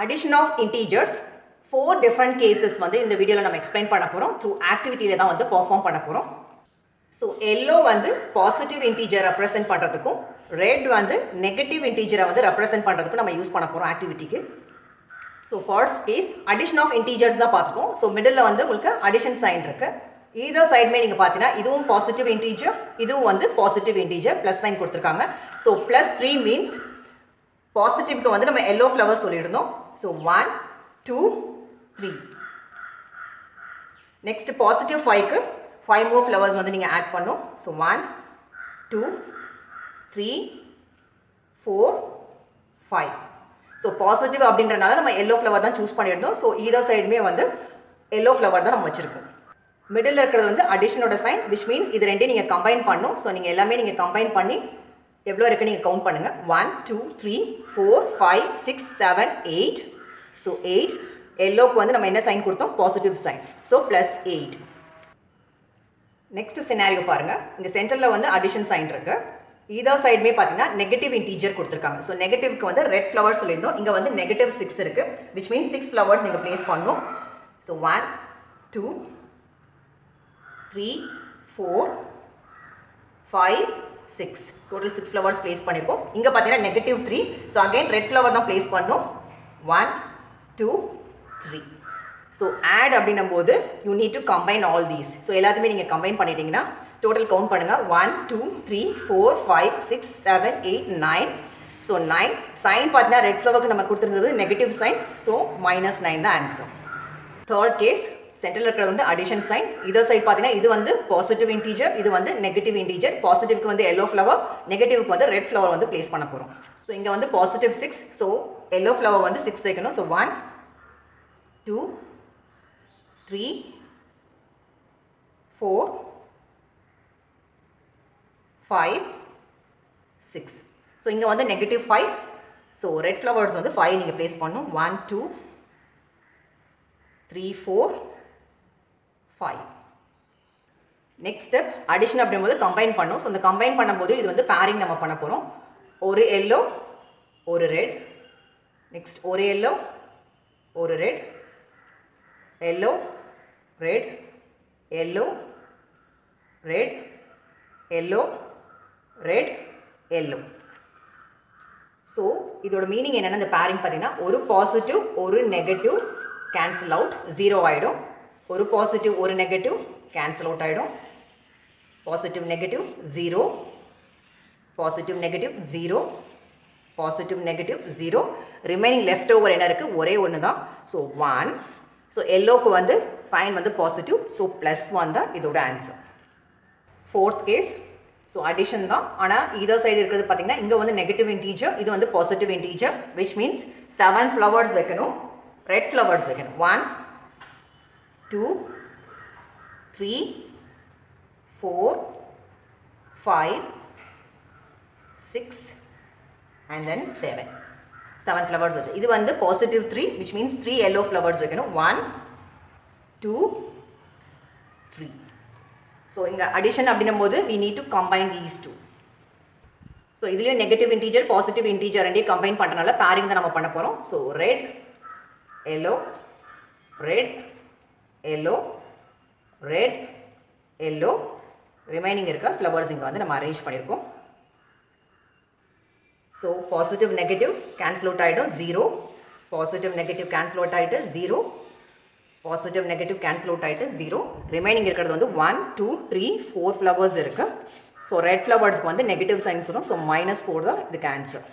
Addition of integers, 4 different cases வந்து இந்த வீடியோல நம்ம எக்ஸ்பிளைன் பண்ண போறோம். through activityல தான் வந்து perform பண்ண போறோம். So yellow வந்து positive integer represent பண்றதுக்கும், red வந்து negative integer வந்து represent பண்றதுக்கும் நம்ம யூஸ் பண்ண போறோம் activityக்கு. So first case addition of integers தான் பார்த்துப்போம். So middleல வந்து உங்களுக்கு addition sign இருக்கு. either side மே நீங்க பார்த்தீங்கன்னா இதுவும் positive integer, இதுவும் வந்து positive integer plus sign கொடுத்திருக்காங்க. So plus 3 means positive க்கு வந்து நம்ம yellow flower சொல்லிருந்தோம். So 1 2 3. Next positive 5 க்கு 5 more flowers வந்து நீங்க add பண்ணனும். So 1 2 3 4 5. So positive அப்படின்றனால நம்ம yellow flower தான் choose பண்ணிருந்தோம். So either side மே வந்து yellow flower தான் நம்ம வச்சிருக்கோம். மிடில்ல இருக்கிறது வந்து அடிஷனோட சைன், which means இது ரெண்டையும் நீங்க கம்பைன் பண்ணனும். So நீங்க எல்லாமே நீங்க கம்பைன் பண்ணி எவ்வளவு இருக்கு நீங்க கவுண்ட் பண்ணுங்க. 1 2 3 4 5 6 7 8. So 8. எல்லோக்கு வந்து நம்ம என்ன சைன் கொடுத்தோம்? Positive sign. So plus 8. Next scenario பாருங்க. இங்க சென்டர்ல வந்து அடிஷன் சைன் இருக்கு. ஈதர் சைடுமே பாத்தீங்கன்னா நெகட்டிவ் இன்டிஜர் கொடுத்திருக்காங்க. So நெகட்டிவ்க்கு வந்து ரெட் ஃப்ளவர் சொல்லிருந்தோம். இங்க வந்து நெகட்டிவ் 6 இருக்கு, which means 6 flowers நீங்க பிளேஸ் பண்ணனும். So 1 2 3 4 5 6. total 6 flowers place பண்ணிருக்கோம். இங்க பாத்தீங்கன்னா negative 3. So again red flower தான் place பண்ணனும். 1 2 3. So add அப்படினும்போது you need to combine all these. So எல்லாத்தையுமே நீங்க கம்பைன் பண்ணிட்டீங்கன்னா total கவுண்ட் பண்ணுங்க. 1 2 3 4 5 6 7 8 9. So 9. சைன் பாத்தீங்கன்னா red flowerக்கு நம்ம கொடுத்திருந்தது நெகட்டிவ் சைன். So -9 தான் ஆன்சர். Third case, சென்டர்ல இருக்கிறது வந்து அடிஷன் சைன். இதர் சைடு பாத்தீங்கன்னா இது வந்து பாசிட்டிவ் இன்டிஜர், இது வந்து நெகட்டிவ் இன்டிஜர். பாசிட்டிவ்க்கு வந்து yellow flower, நெகட்டிவ்க்கு வந்து ரெட் flower வந்து பிளேஸ் பண்ண போறோம். சோ இங்க வந்து பாசிட்டிவ் 6. சோ yellow flower வந்து 6 வைக்கணும். சோ 1 2 3 4 5 6. சோ இங்க வந்து நெகட்டிவ் 5. சோ ரெட் flowers வந்து 5 நீங்க பிளேஸ் பண்ணனும். 1 2 3 4 5. நெக்ஸ்ட் ஸ்டெப் அடிஷன் அப்படிங்கும்போது கம்பைன் பண்ணும். ஸோ இந்த கம்பைன் பண்ணும்போது இது வந்து பேரிங் நம்ம பண்ண போகிறோம். ஒரு எல்லோ ஒரு ரெட், நெக்ஸ்ட் ஒரு எல்லோ ஒரு red, yellow red yellow red yellow red yellow. So இதோட மீனிங் என்னென்னா இந்த பேரிங் பார்த்தீங்கன்னா ஒரு பாசிட்டிவ் ஒரு நெகட்டிவ் கேன்சல் அவுட் 0 ஆகிடும். ஒரு பாசிட்டிவ் ஒரு நெகட்டிவ் கேன்சல் அவுட் ஆகிடும். Positive negative 0, positive negative 0, positive negative 0. Remaining left over என்ன இருக்குது? ஒரே ஒன்று தான். ஸோ 1. ஸோ எல்லோக்கு வந்து சைன் வந்து பாசிட்டிவ். ஸோ +1 தான் இதோட answer. Fourth case, so addition தான். ஆனால் இதர் சைடு இருக்கிறது பார்த்தீங்கன்னா இங்கே வந்து நெகட்டிவ் இன்டீஜர், இது வந்து positive integer, which means 7 flowers வைக்கணும். ரெட் flowers வைக்கணும். 1 2 3 4 5 6 and then 7. 7 flowers வச்சு இது வந்து positive 3, which means 3 yellow flowers வைக்கணும். 1 2 3. ஸோ இங்கே அடிஷன் அப்படின்னும் போது we need to combine these two. So இதுலேயும் நெகட்டிவ் இன்டீஜர் பாசிட்டிவ் இன்டீஜர் ரெண்டையும் கம்பைன் பண்ணுறதுனால பேரிங் தான் நம்ம பண்ண போகிறோம். So red yellow red yellow red yellow. Remaining இருக்க ஃப்ளவர்ஸ் இங்கே வந்து நம்ம அரேஞ்ச் பண்ணியிருக்கோம். So positive negative cancel out ஆகிடும் 0, பாசிட்டிவ் நெகட்டிவ் கேன்சல் அவுட் ஆகிட்டு 0, பாசிட்டிவ் நெகட்டிவ் கேன்சல் அவுட் ஆகிட்டு 0. ரிமைனிங் இருக்கிறது வந்து 1 2 3 4 ஃப்ளவர்ஸ் இருக்குது. ஸோ ரெட் ஃப்ளவர்ஸ்க்கு வந்து நெகட்டிவ் சைன்ஸ் வரும். ஸோ -4 தான் இதுக்கு ஆன்சர்.